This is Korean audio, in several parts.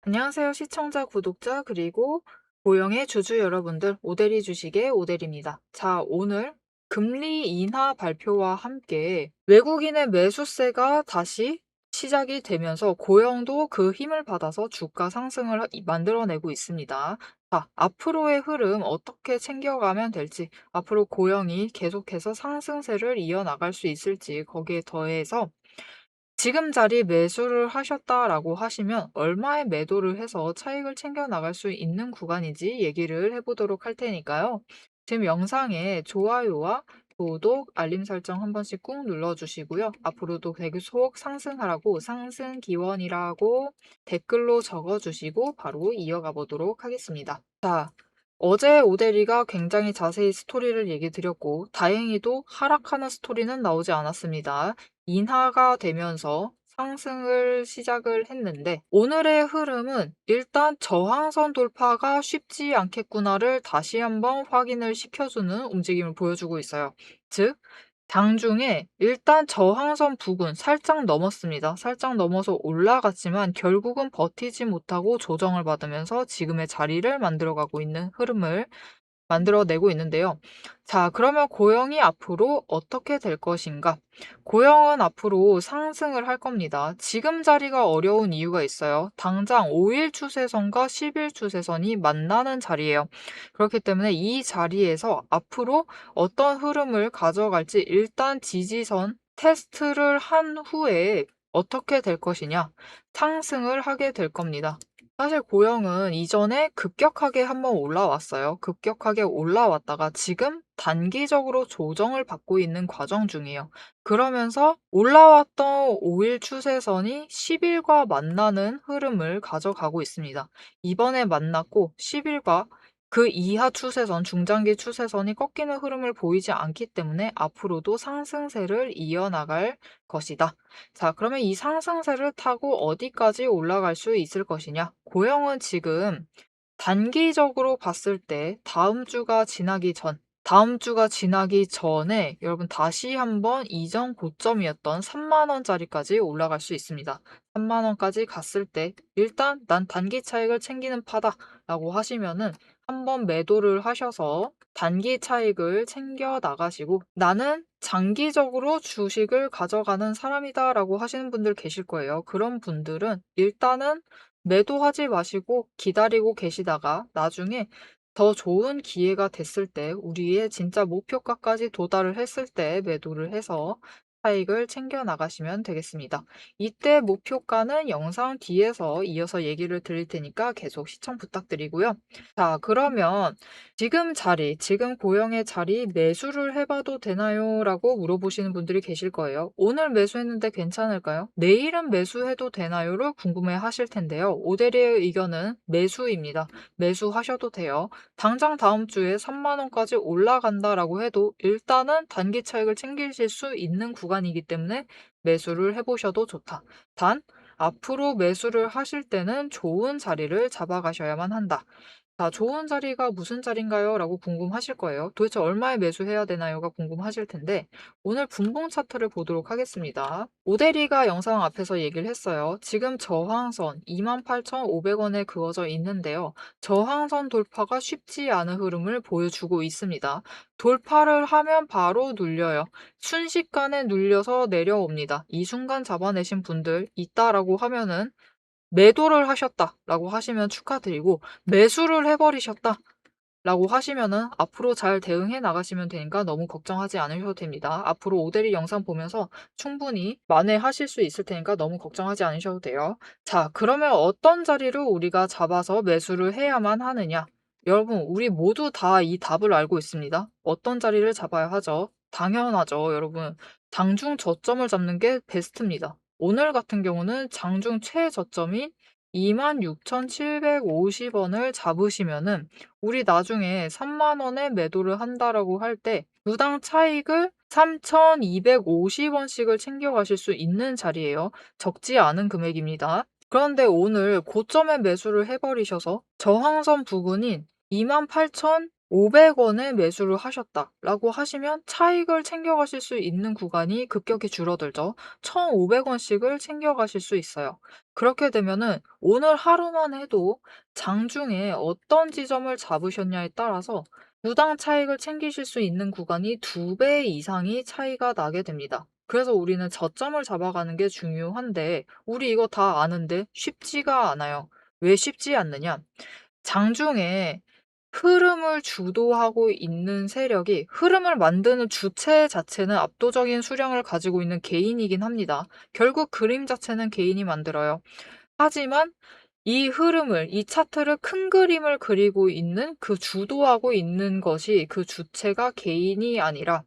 안녕하세요. 시청자, 구독자, 그리고 고영의 주주 여러분들, 오대리 주식의 오대리입니다. 자, 오늘 금리 인하 발표와 함께 외국인의 매수세가 다시 시작이 되면서 고영도 그 힘을 받아서 주가 상승을 만들어내고 있습니다. 자, 앞으로의 흐름 어떻게 챙겨가면 될지, 앞으로 고영이 계속해서 상승세를 이어나갈 수 있을지, 거기에 더해서 지금 자리 매수를 하셨다라고 하시면 얼마에 매도를 해서 차익을 챙겨 나갈 수 있는 구간인지 얘기를 해보도록 할 테니까요. 지금 영상에 좋아요와 구독, 알림 설정 한 번씩 꾹 눌러주시고요. 앞으로도 계속 상승하라고 상승 기원이라고 댓글로 적어주시고 바로 이어가 보도록 하겠습니다. 자, 어제 오데리가 굉장히 자세히 스토리를 얘기 드렸고 다행히도 하락하는 스토리는 나오지 않았습니다. 인하가 되면서 상승을 시작을 했는데 오늘의 흐름은 일단 저항선 돌파가 쉽지 않겠구나를 다시 한번 확인을 시켜주는 움직임을 보여주고 있어요. 즉, 장중에 일단 저항선 부근 살짝 넘었습니다. 살짝 넘어서 올라갔지만 결국은 버티지 못하고 조정을 받으면서 지금의 자리를 만들어가고 있는 흐름을 만들어내고 있는데요. 자, 그러면 고영이 앞으로 어떻게 될 것인가? 고영은 앞으로 상승을 할 겁니다. 지금 자리가 어려운 이유가 있어요. 당장 5일 추세선과 10일 추세선이 만나는 자리예요. 그렇기 때문에 이 자리에서 앞으로 어떤 흐름을 가져갈지 일단 지지선 테스트를 한 후에 어떻게 될 것이냐? 상승을 하게 될 겁니다. 사실 고영은 이전에 급격하게 한번 올라왔어요. 급격하게 올라왔다가 지금 단기적으로 조정을 받고 있는 과정 중이에요. 그러면서 올라왔던 5일 추세선이 10일과 만나는 흐름을 가져가고 있습니다. 이번에 만났고 10일과 그 이하 추세선, 중장기 추세선이 꺾이는 흐름을 보이지 않기 때문에 앞으로도 상승세를 이어나갈 것이다. 자, 그러면 이 상승세를 타고 어디까지 올라갈 수 있을 것이냐? 고영은 지금 단기적으로 봤을 때 다음 주가 지나기 전에 여러분 다시 한번 이전 고점이었던 3만 원짜리까지 올라갈 수 있습니다. 3만 원까지 갔을 때 일단 난 단기 차익을 챙기는 파다라고 하시면은 한번 매도를 하셔서 단기 차익을 챙겨 나가시고 나는 장기적으로 주식을 가져가는 사람이다라고 하시는 분들 계실 거예요. 그런 분들은 일단은 매도하지 마시고 기다리고 계시다가 나중에 더 좋은 기회가 됐을 때 우리의 진짜 목표가까지 도달을 했을 때 매도를 해서 차익을 챙겨 나가시면 되겠습니다. 이때 목표가는 영상 뒤에서 이어서 얘기를 드릴 테니까 계속 시청 부탁드리고요. 자, 그러면 지금 자리, 지금 고영의 자리 매수를 해봐도 되나요? 라고 물어보시는 분들이 계실 거예요. 오늘 매수했는데 괜찮을까요? 내일은 매수해도 되나요?를 궁금해 하실 텐데요. 오데리의 의견은 매수입니다. 매수하셔도 돼요. 당장 다음 주에 3만 원까지 올라간다라고 해도 일단은 단기 차익을 챙기실 수 있는 구간이기 때문에 매수를 해보셔도 좋다. 단, 앞으로 매수를 하실 때는 좋은 자리를 잡아가셔야만 한다. 자, 좋은 자리가 무슨 자리인가요? 라고 궁금하실 거예요. 도대체 얼마에 매수해야 되나요?가 궁금하실 텐데 오늘 분봉 차트를 보도록 하겠습니다. 오데리가 영상 앞에서 얘기를 했어요. 지금 저항선 28,500원에 그어져 있는데요. 저항선 돌파가 쉽지 않은 흐름을 보여주고 있습니다. 돌파를 하면 바로 눌려요. 순식간에 눌려서 내려옵니다. 이 순간 잡아내신 분들 있다라고 하면은 매도를 하셨다라고 하시면 축하드리고 매수를 해버리셨다라고 하시면은 앞으로 잘 대응해 나가시면 되니까 너무 걱정하지 않으셔도 됩니다. 앞으로 오데리 영상 보면서 충분히 만회하실 수 있을 테니까 너무 걱정하지 않으셔도 돼요. 자, 그러면 어떤 자리를 우리가 잡아서 매수를 해야만 하느냐? 여러분, 우리 모두 다 이 답을 알고 있습니다. 어떤 자리를 잡아야 하죠? 당연하죠, 여러분. 장중 저점을 잡는 게 베스트입니다. 오늘 같은 경우는 장중 최저점인 26,750원을 잡으시면은 우리 나중에 3만 원에 매도를 한다라고 할 때 주당 차익을 3,250원씩을 챙겨가실 수 있는 자리예요. 적지 않은 금액입니다. 그런데 오늘 고점에 매수를 해버리셔서 저항선 부근인 500원에 매수를 하셨다라고 하시면 차익을 챙겨가실 수 있는 구간이 급격히 줄어들죠. 1,500원씩을 챙겨가실 수 있어요. 그렇게 되면은 오늘 하루만 해도 장중에 어떤 지점을 잡으셨냐에 따라서 주당 차익을 챙기실 수 있는 구간이 2배 이상이 차이가 나게 됩니다. 그래서 우리는 저점을 잡아가는 게 중요한데 우리 이거 다 아는데 쉽지가 않아요. 왜 쉽지 않느냐? 장중에 흐름을 주도하고 있는 세력이 흐름을 만드는 주체 자체는 압도적인 수량을 가지고 있는 개인이긴 합니다. 결국 그림 자체는 개인이 만들어요. 하지만 이 흐름을, 이 차트를 큰 그림을 그리고 있는 그 주도하고 있는 것이 그 주체가 개인이 아니라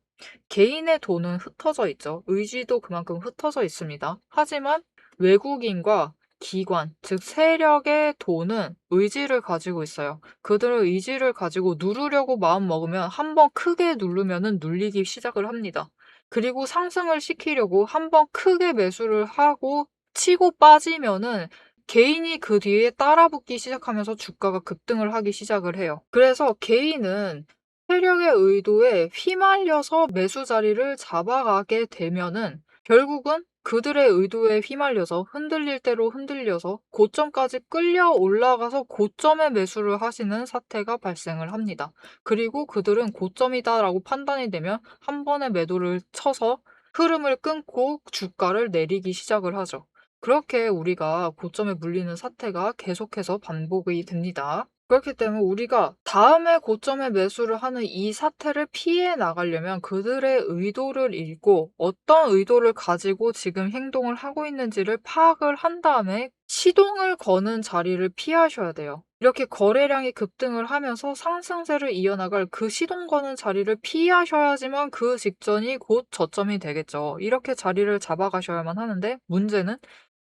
개인의 돈은 흩어져 있죠. 의지도 그만큼 흩어져 있습니다. 하지만 외국인과 기관, 즉 세력의 돈은 의지를 가지고 있어요. 그들의 의지를 가지고 누르려고 마음 먹으면 한번 크게 누르면은 눌리기 시작을 합니다. 그리고 상승을 시키려고 한번 크게 매수를 하고 치고 빠지면은 개인이 그 뒤에 따라붙기 시작하면서 주가가 급등을 하기 시작을 해요. 그래서 개인은 세력의 의도에 휘말려서 매수 자리를 잡아가게 되면은 결국은 그들의 의도에 휘말려서 흔들릴 대로 흔들려서 고점까지 끌려 올라가서 고점에 매수를 하시는 사태가 발생을 합니다. 그리고 그들은 고점이다라고 판단이 되면 한 번에 매도를 쳐서 흐름을 끊고 주가를 내리기 시작을 하죠. 그렇게 우리가 고점에 물리는 사태가 계속해서 반복이 됩니다. 그렇기 때문에 우리가 다음에 고점에 매수를 하는 이 사태를 피해 나가려면 그들의 의도를 읽고 어떤 의도를 가지고 지금 행동을 하고 있는지를 파악을 한 다음에 시동을 거는 자리를 피하셔야 돼요. 이렇게 거래량이 급등을 하면서 상승세를 이어나갈 그 시동 거는 자리를 피하셔야지만 그 직전이 곧 저점이 되겠죠. 이렇게 자리를 잡아가셔야만 하는데 문제는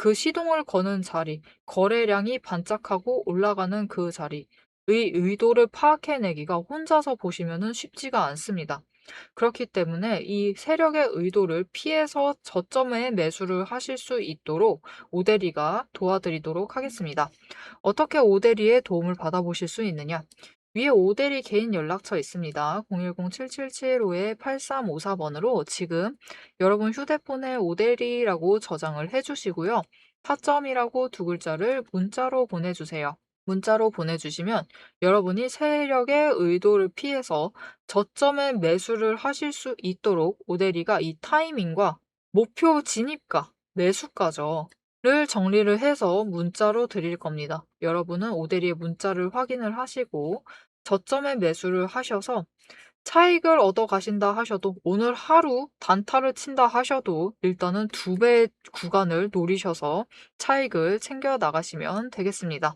그 시동을 거는 자리, 거래량이 반짝하고 올라가는 그 자리의 의도를 파악해내기가 혼자서 보시면은 쉽지가 않습니다. 그렇기 때문에 이 세력의 의도를 피해서 저점에 매수를 하실 수 있도록 오대리가 도와드리도록 하겠습니다. 어떻게 오대리의 도움을 받아보실 수 있느냐? 위에 오대리 개인 연락처 있습니다. 010-7775-8354번으로 지금 여러분 휴대폰에 오대리라고 저장을 해주시고요. 타점이라고 두 글자를 문자로 보내주세요. 문자로 보내주시면 여러분이 세력의 의도를 피해서 저점에 매수를 하실 수 있도록 오대리가 이 타이밍과 목표 진입가, 매수가죠. 를 정리를 해서 문자로 드릴 겁니다. 여러분은 오대리의 문자를 확인을 하시고 저점에 매수를 하셔서 차익을 얻어 가신다 하셔도 오늘 하루 단타를 친다 하셔도 일단은 2배 구간을 노리셔서 차익을 챙겨 나가시면 되겠습니다.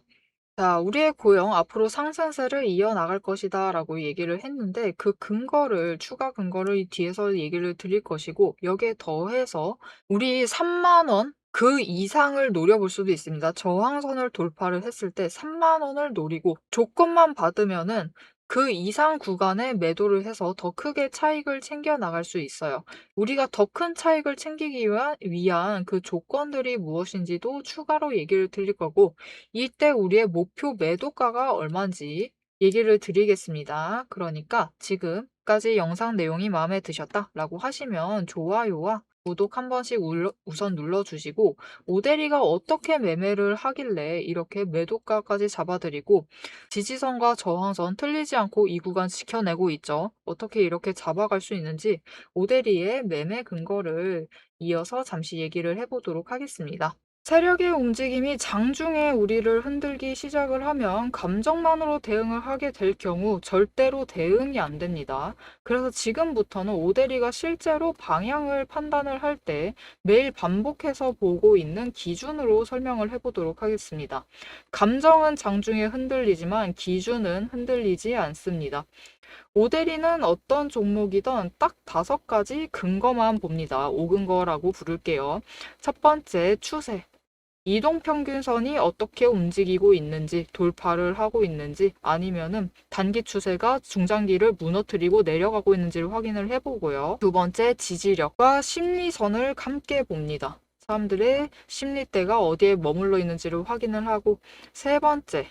자, 우리의 고용 앞으로 상승세를 이어나갈 것이다 라고 얘기를 했는데 그 근거를, 추가 근거를 이 뒤에서 얘기를 드릴 것이고 여기에 더해서 우리 3만 원 그 이상을 노려볼 수도 있습니다. 저항선을 돌파를 했을 때 3만 원을 노리고 조건만 받으면은 그 이상 구간에 매도를 해서 더 크게 차익을 챙겨 나갈 수 있어요. 우리가 더 큰 차익을 챙기기 위한 그 조건들이 무엇인지도 추가로 얘기를 드릴 거고 이때 우리의 목표 매도가가 얼마인지 얘기를 드리겠습니다. 그러니까 지금까지 영상 내용이 마음에 드셨다라고 하시면 좋아요와 구독 한 번씩 우선 눌러주시고 오대리가 어떻게 매매를 하길래 이렇게 매도가까지 잡아드리고 지지선과 저항선 틀리지 않고 이 구간 지켜내고 있죠. 어떻게 이렇게 잡아갈 수 있는지 오대리의 매매 근거를 이어서 잠시 얘기를 해보도록 하겠습니다. 세력의 움직임이 장중에 우리를 흔들기 시작을 하면 감정만으로 대응을 하게 될 경우 절대로 대응이 안 됩니다. 그래서 지금부터는 오대리가 실제로 방향을 판단을 할 때 매일 반복해서 보고 있는 기준으로 설명을 해보도록 하겠습니다. 감정은 장중에 흔들리지만 기준은 흔들리지 않습니다. 오대리는 어떤 종목이든 딱 5가지 근거만 봅니다. 5근거라고 부를게요. 첫 번째, 추세. 이동평균선이 어떻게 움직이고 있는지, 돌파를 하고 있는지, 아니면은 단기 추세가 중장기를 무너뜨리고 내려가고 있는지를 확인을 해보고요. 두 번째, 지지력과 심리선을 함께 봅니다. 사람들의 심리대가 어디에 머물러 있는지를 확인을 하고, 세 번째,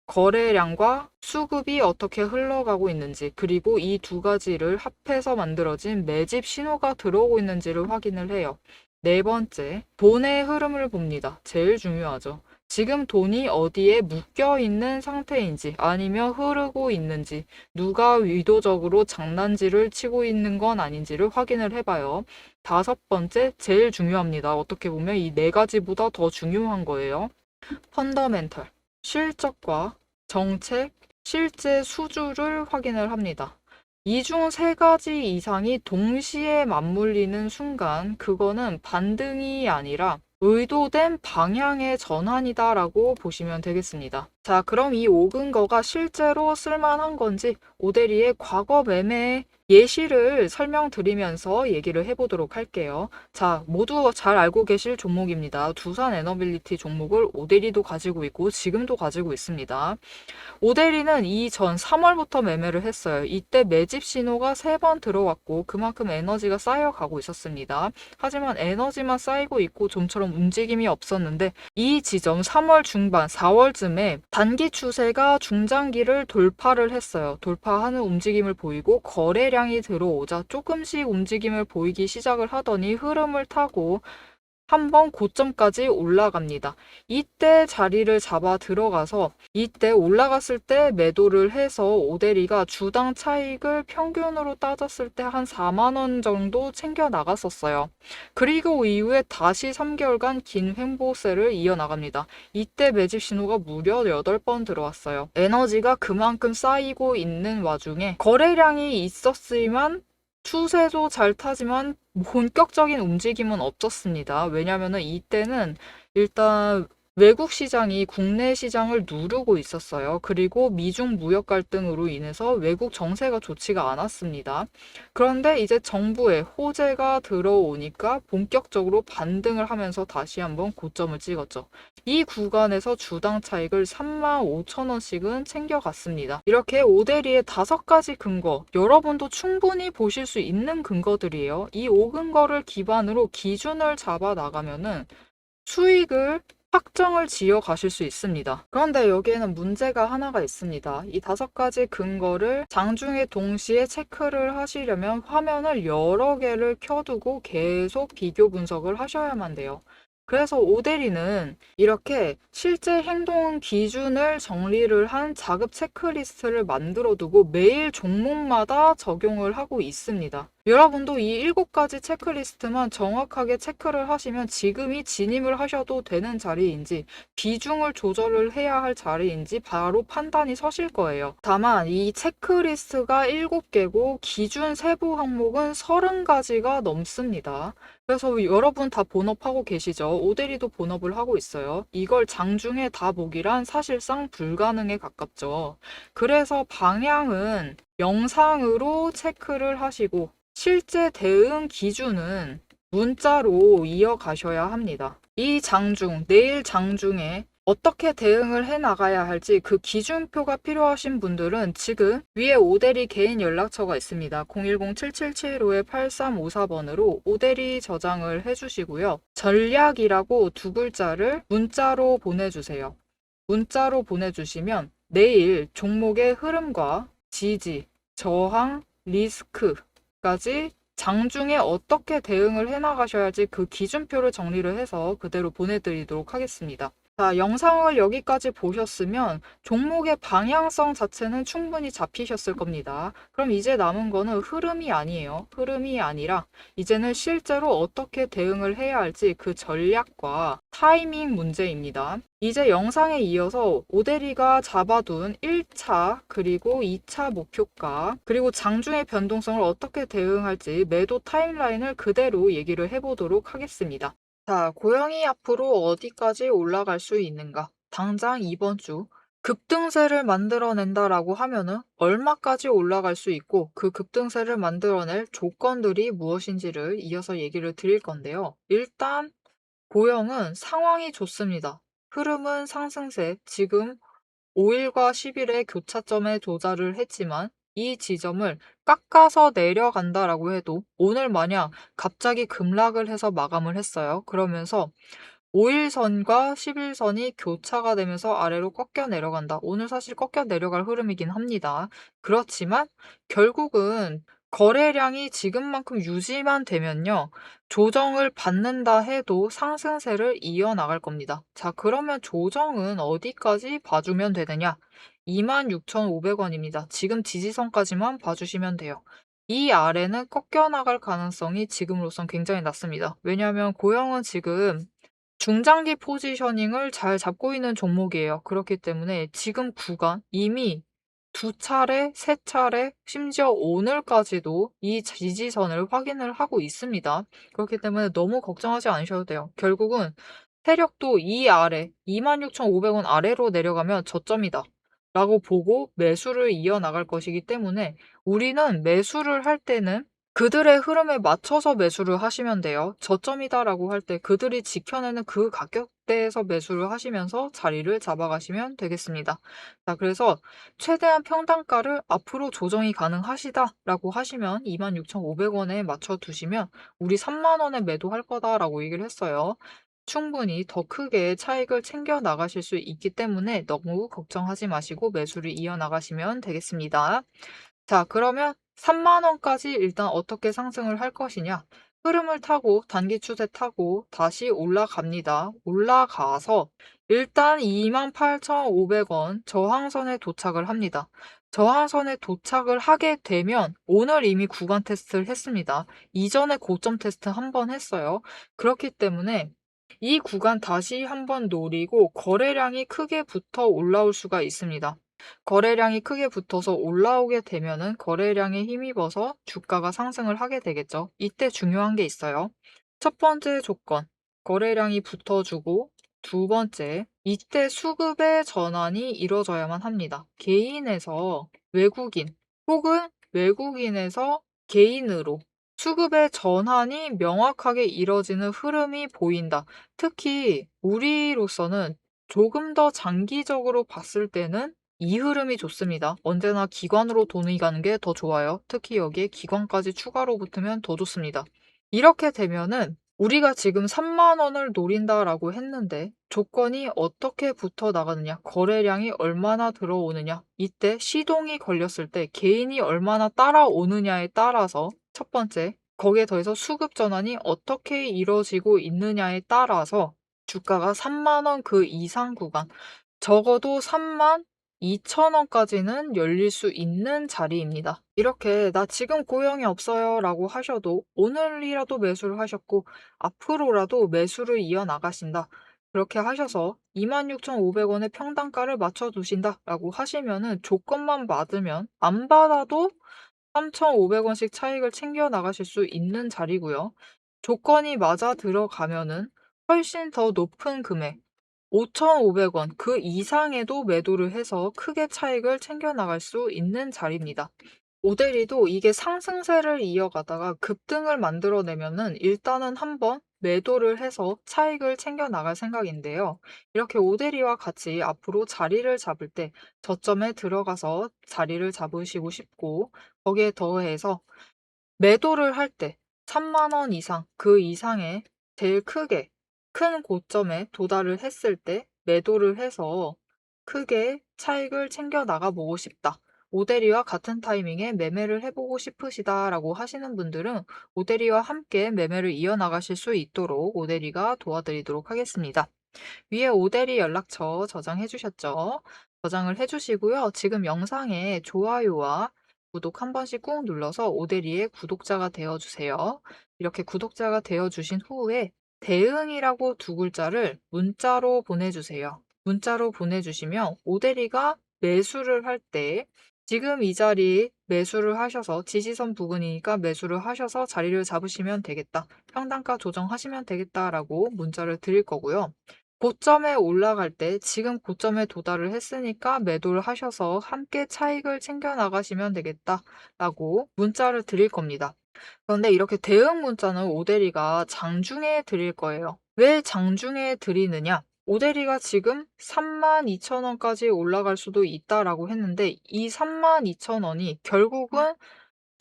거래량과 수급이 어떻게 흘러가고 있는지, 그리고 이 두 가지를 합해서 만들어진 매집 신호가 들어오고 있는지를 확인을 해요. 네 번째, 돈의 흐름을 봅니다. 제일 중요하죠. 지금 돈이 어디에 묶여 있는 상태인지, 아니면 흐르고 있는지, 누가 의도적으로 장난질을 치고 있는 건 아닌지를 확인을 해봐요. 다섯 번째, 제일 중요합니다. 어떻게 보면 이 네 가지보다 더 중요한 거예요. 펀더멘털, 실적과 정책, 실제 수주를 확인을 합니다. 이 중 세 가지 이상이 동시에 맞물리는 순간 그거는 반등이 아니라 의도된 방향의 전환이다라고 보시면 되겠습니다. 자, 그럼 이 5근거가 실제로 쓸만한 건지 오데리의 과거 매매 예시를 설명드리면서 얘기를 해보도록 할게요. 자, 모두 잘 알고 계실 종목입니다. 두산 에너빌리티 종목을 오데리도 가지고 있고 지금도 가지고 있습니다. 오데리는 이전 3월부터 매매를 했어요. 이때 매집 신호가 3번 들어왔고 그만큼 에너지가 쌓여가고 있었습니다. 하지만 에너지만 쌓이고 있고 좀처럼 움직임이 없었는데 이 지점 3월 중반, 4월쯤에 단기 추세가 중장기를 돌파를 했어요. 돌파하는 움직임을 보이고 거래량이 들어오자 조금씩 움직임을 보이기 시작을 하더니 흐름을 타고 한번 고점까지 올라갑니다. 이때 자리를 잡아 들어가서 이때 올라갔을 때 매도를 해서 오데리가 주당 차익을 평균으로 따졌을 때 한 4만 원 정도 챙겨 나갔었어요. 그리고 이후에 다시 3개월간 긴 횡보세를 이어나갑니다. 이때 매집 신호가 무려 8번 들어왔어요. 에너지가 그만큼 쌓이고 있는 와중에 거래량이 있었지만 추세도 잘 타지만 본격적인 움직임은 없었습니다. 왜냐하면 이때는 일단 외국 시장이 국내 시장을 누르고 있었어요. 그리고 미중 무역 갈등으로 인해서 외국 정세가 좋지가 않았습니다. 그런데 이제 정부의 호재가 들어오니까 본격적으로 반등을 하면서 다시 한번 고점을 찍었죠. 이 구간에서 주당 차익을 35,000원씩은 챙겨갔습니다. 이렇게 오데리의 5가지 근거, 여러분도 충분히 보실 수 있는 근거들이에요. 이 5근거를 기반으로 기준을 잡아 나가면은 수익을 확정을 지어 가실 수 있습니다. 그런데 여기에는 문제가 하나가 있습니다. 이 5가지 근거를 장중에 동시에 체크를 하시려면 화면을 여러 개를 켜두고 계속 비교 분석을 하셔야만 돼요. 그래서 오데리는 이렇게 실제 행동 기준을 정리를 한 자급 체크리스트를 만들어 두고 매일 종목마다 적용을 하고 있습니다. 여러분도 이 7가지 체크리스트만 정확하게 체크를 하시면 지금이 진입을 하셔도 되는 자리인지 비중을 조절을 해야 할 자리인지 바로 판단이 서실 거예요. 다만 이 체크리스트가 7개고 기준 세부 항목은 30가지가 넘습니다. 그래서 여러분 다 본업하고 계시죠? 오데리도 본업을 하고 있어요. 이걸 장중에 다 보기란 사실상 불가능에 가깝죠. 그래서 방향은 영상으로 체크를 하시고 실제 대응 기준은 문자로 이어가셔야 합니다. 이 장중, 내일 장중에 어떻게 대응을 해 나가야 할지 그 기준표가 필요하신 분들은 지금 위에 오데리 개인 연락처가 있습니다. 010-7775-8354번으로 오데리 저장을 해주시고요. 전략이라고 2글자를 문자로 보내주세요. 문자로 보내주시면 내일 종목의 흐름과 지지, 저항, 리스크까지 장중에 어떻게 대응을 해나가셔야 할지 그 기준표를 정리를 해서 그대로 보내드리도록 하겠습니다. 자, 영상을 여기까지 보셨으면 종목의 방향성 자체는 충분히 잡히셨을 겁니다. 그럼 이제 남은 거는 흐름이 아니에요. 흐름이 아니라 이제는 실제로 어떻게 대응을 해야 할지 그 전략과 타이밍 문제입니다. 이제 영상에 이어서 오데리가 잡아둔 1차 그리고 2차 목표가 그리고 장중의 변동성을 어떻게 대응할지 매도 타임라인을 그대로 얘기를 해보도록 하겠습니다. 자, 고양이 앞으로 어디까지 올라갈 수 있는가? 당장 이번 주 급등세를 만들어낸다라고 하면은 얼마까지 올라갈 수 있고 그 급등세를 만들어낼 조건들이 무엇인지를 이어서 얘기를 드릴 건데요. 일단 고영은 상황이 좋습니다. 흐름은 상승세, 지금 5일과 10일의 교차점에 도달을 했지만 이 지점을 깎아서 내려간다라고 해도 오늘 마냥 갑자기 급락을 해서 마감을 했어요. 그러면서 5일선과 10일선이 교차가 되면서 아래로 꺾여 내려간다. 오늘 사실 꺾여 내려갈 흐름이긴 합니다. 그렇지만 결국은 거래량이 지금만큼 유지만 되면요. 조정을 받는다 해도 상승세를 이어나갈 겁니다. 자, 그러면 조정은 어디까지 봐주면 되느냐? 26,500원입니다. 지금 지지선까지만 봐주시면 돼요. 이 아래는 꺾여 나갈 가능성이 지금으로선 굉장히 낮습니다. 왜냐하면 고영은 지금 중장기 포지셔닝을 잘 잡고 있는 종목이에요. 그렇기 때문에 지금 구간 이미 2차례, 3차례, 심지어 오늘까지도 이 지지선을 확인을 하고 있습니다. 그렇기 때문에 너무 걱정하지 않으셔도 돼요. 결국은 세력도 이 아래 26,500원 아래로 내려가면 저점이다 라고 보고 매수를 이어나갈 것이기 때문에 우리는 매수를 할 때는 그들의 흐름에 맞춰서 매수를 하시면 돼요. 저점이다라고 할 때 그들이 지켜내는 그 가격대에서 매수를 하시면서 자리를 잡아가시면 되겠습니다. 자, 그래서 최대한 평단가를 앞으로 조정이 가능하시다라고 하시면 26,500원에 맞춰 두시면 우리 3만 원에 매도할 거다라고 얘기를 했어요. 충분히 더 크게 차익을 챙겨 나가실 수 있기 때문에 너무 걱정하지 마시고 매수를 이어나가시면 되겠습니다. 자, 그러면 3만 원까지 일단 어떻게 상승을 할 것이냐? 흐름을 타고 단기 추세 타고 다시 올라갑니다. 올라가서 일단 28,500원 저항선에 도착을 합니다. 저항선에 도착을 하게 되면 오늘 이미 구간 테스트를 했습니다. 이전에 고점 테스트 한 번 했어요. 그렇기 때문에 이 구간 다시 한번 노리고 거래량이 크게 붙어 올라올 수가 있습니다. 거래량이 크게 붙어서 올라오게 되면은 거래량에 힘입어서 주가가 상승을 하게 되겠죠. 이때 중요한 게 있어요. 첫 번째 조건, 거래량이 붙어주고 두 번째, 이때 수급의 전환이 이루어져야만 합니다. 개인에서 외국인 혹은 외국인에서 개인으로 수급의 전환이 명확하게 이뤄지는 흐름이 보인다. 특히 우리로서는 조금 더 장기적으로 봤을 때는 이 흐름이 좋습니다. 언제나 기관으로 돈이 가는 게 더 좋아요. 특히 여기에 기관까지 추가로 붙으면 더 좋습니다. 이렇게 되면은 우리가 지금 3만 원을 노린다라고 했는데 조건이 어떻게 붙어 나가느냐, 거래량이 얼마나 들어오느냐, 이때 시동이 걸렸을 때 개인이 얼마나 따라오느냐에 따라서 첫 번째, 거기에 더해서 수급 전환이 어떻게 이루어지고 있느냐에 따라서 주가가 3만 원 그 이상 구간, 적어도 3만 2천 원까지는 열릴 수 있는 자리입니다. 이렇게 나 지금 고용이 없어요 라고 하셔도 오늘이라도 매수를 하셨고 앞으로라도 매수를 이어나가신다. 그렇게 하셔서 26,500원의 평단가를 맞춰 두신다 라고 하시면은 조건만 받으면 안 받아도 3,500원씩 차익을 챙겨 나가실 수 있는 자리고요. 조건이 맞아 들어가면은 훨씬 더 높은 금액 5,500원 그 이상에도 매도를 해서 크게 차익을 챙겨 나갈 수 있는 자리입니다. 오데리도 이게 상승세를 이어가다가 급등을 만들어내면은 일단은 한번 매도를 해서 차익을 챙겨 나갈 생각인데요. 이렇게 오데리와 같이 앞으로 자리를 잡을 때 저점에 들어가서 자리를 잡으시고 싶고 거기에 더해서 매도를 할 때 3만 원 이상, 그 이상의 제일 크게 큰 고점에 도달을 했을 때 매도를 해서 크게 차익을 챙겨 나가보고 싶다. 오데리와 같은 타이밍에 매매를 해보고 싶으시다라고 하시는 분들은 오데리와 함께 매매를 이어나가실 수 있도록 오데리가 도와드리도록 하겠습니다. 위에 오데리 연락처 저장해 주셨죠? 저장을 해 주시고요. 지금 영상에 좋아요와 구독 한 번씩 꾹 눌러서 오데리의 구독자가 되어 주세요. 이렇게 구독자가 되어 주신 후에 대응이라고 두 글자를 문자로 보내주세요. 문자로 보내주시면 오데리가 매수를 할 때 지금 이 자리 매수를 하셔서 지지선 부근이니까 매수를 하셔서 자리를 잡으시면 되겠다. 평단가 조정하시면 되겠다라고 문자를 드릴 거고요. 고점에 올라갈 때 지금 고점에 도달을 했으니까 매도를 하셔서 함께 차익을 챙겨 나가시면 되겠다라고 문자를 드릴 겁니다. 그런데 이렇게 대응 문자는 오데리가 장중에 드릴 거예요. 왜 장중에 드리느냐? 오데리가 지금 32,000원까지 올라갈 수도 있다라고 했는데 이 32,000원이 결국은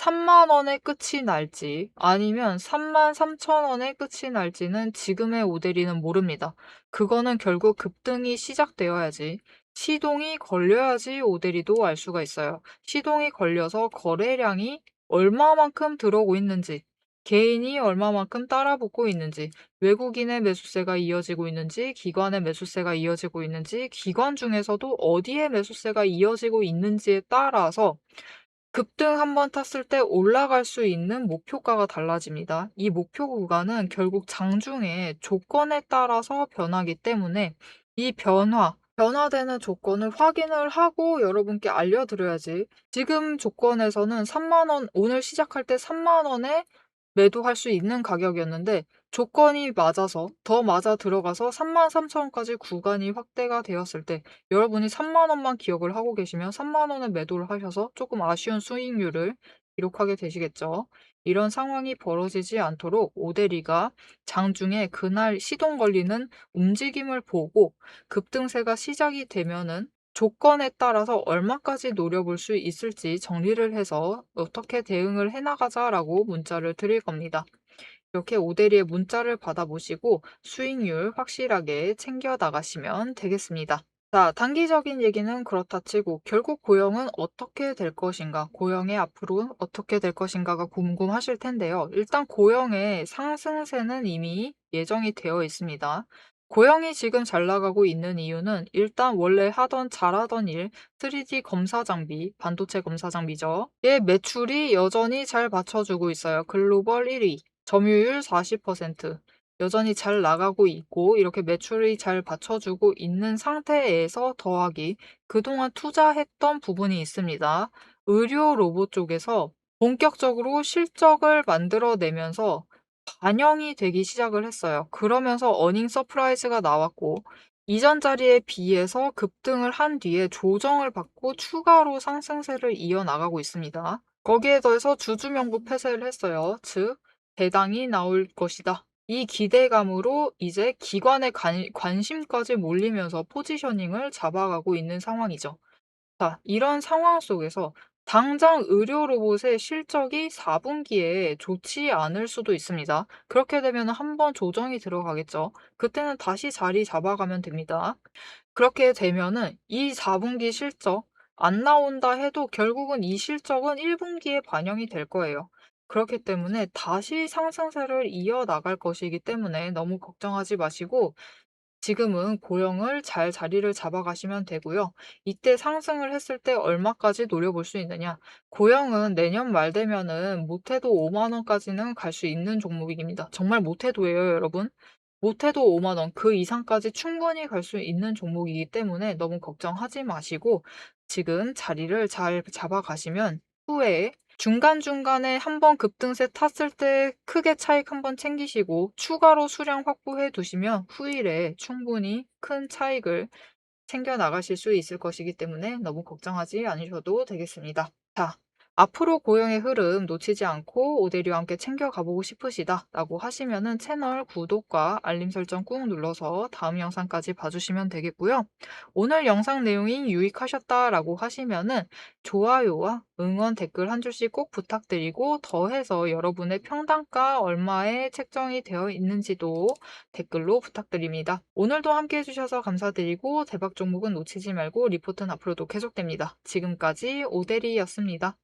3만 원에 끝이 날지 아니면 33,000원에 끝이 날지는 지금의 오데리는 모릅니다. 그거는 결국 급등이 시작되어야지, 시동이 걸려야지 오데리도 알 수가 있어요. 시동이 걸려서 거래량이 얼마만큼 들어오고 있는지, 개인이 얼마만큼 따라붙고 있는지, 외국인의 매수세가 이어지고 있는지, 기관의 매수세가 이어지고 있는지, 기관 중에서도 어디에 매수세가 이어지고 있는지에 따라서 급등 한번 탔을 때 올라갈 수 있는 목표가가 달라집니다. 이 목표 구간은 결국 장중에 조건에 따라서 변하기 때문에 이 변화되는 조건을 확인을 하고 여러분께 알려드려야지. 지금 조건에서는 3만 원, 오늘 시작할 때 3만 원에 매도할 수 있는 가격이었는데 조건이 맞아서 더 맞아 들어가서 33,000원까지 구간이 확대가 되었을 때 여러분이 3만 원만 기억을 하고 계시면 3만 원에 매도를 하셔서 조금 아쉬운 수익률을 기록하게 되시겠죠. 이런 상황이 벌어지지 않도록 오데리가 장중에 그날 시동 걸리는 움직임을 보고 급등세가 시작이 되면은 조건에 따라서 얼마까지 노려볼 수 있을지 정리를 해서 어떻게 대응을 해나가자라고 문자를 드릴 겁니다. 이렇게 오대리의 문자를 받아보시고 수익률 확실하게 챙겨 나가시면 되겠습니다. 자, 단기적인 얘기는 그렇다 치고 결국 고영은 어떻게 될 것인가, 고영의 앞으로 어떻게 될 것인가가 궁금하실 텐데요. 일단 고영의 상승세는 이미 예정이 되어 있습니다. 고영이 지금 잘 나가고 있는 이유는 일단 원래 잘하던 일, 3D 검사 장비, 반도체 검사 장비죠. 얘 매출이 여전히 잘 받쳐주고 있어요. 글로벌 1위, 점유율 40%. 여전히 잘 나가고 있고 이렇게 매출이 잘 받쳐주고 있는 상태에서 더하기 그동안 투자했던 부분이 있습니다. 의료 로봇 쪽에서 본격적으로 실적을 만들어내면서 반영이 되기 시작을 했어요. 그러면서 어닝 서프라이즈가 나왔고 이전 자리에 비해서 급등을 한 뒤에 조정을 받고 추가로 상승세를 이어나가고 있습니다. 거기에 더해서 주주명부 폐쇄를 했어요. 즉 배당이 나올 것이다. 이 기대감으로 이제 기관의 관심까지 몰리면서 포지셔닝을 잡아가고 있는 상황이죠. 자, 이런 상황 속에서 당장 의료 로봇의 실적이 4분기에 좋지 않을 수도 있습니다. 그렇게 되면 한번 조정이 들어가겠죠. 그때는 다시 자리 잡아가면 됩니다. 그렇게 되면은 이 4분기 실적 안 나온다 해도 결국은 이 실적은 1분기에 반영이 될 거예요. 그렇기 때문에 다시 상승세를 이어나갈 것이기 때문에 너무 걱정하지 마시고 지금은 고영을 잘 자리를 잡아가시면 되고요. 이때 상승을 했을 때 얼마까지 노려볼 수 있느냐. 고영은 내년 말 되면은 못해도 5만 원까지는 갈 수 있는 종목입니다. 정말 못해도예요, 여러분. 못해도 5만 원, 그 이상까지 충분히 갈 수 있는 종목이기 때문에 너무 걱정하지 마시고 지금 자리를 잘 잡아가시면 후에 중간중간에 한번 급등세 탔을 때 크게 차익 한번 챙기시고 추가로 수량 확보해 두시면 후일에 충분히 큰 차익을 챙겨 나가실 수 있을 것이기 때문에 너무 걱정하지 않으셔도 되겠습니다. 자, 앞으로 고용의 흐름 놓치지 않고 오대리와 함께 챙겨가보고 싶으시다 라고 하시면은 채널 구독과 알림 설정 꾹 눌러서 다음 영상까지 봐주시면 되겠고요. 오늘 영상 내용이 유익하셨다 라고 하시면은 좋아요와 응원 댓글 한 줄씩 꼭 부탁드리고 더해서 여러분의 평단가 얼마에 책정이 되어 있는지도 댓글로 부탁드립니다. 오늘도 함께 해주셔서 감사드리고 대박 종목은 놓치지 말고 리포트는 앞으로도 계속됩니다. 지금까지 오대리였습니다.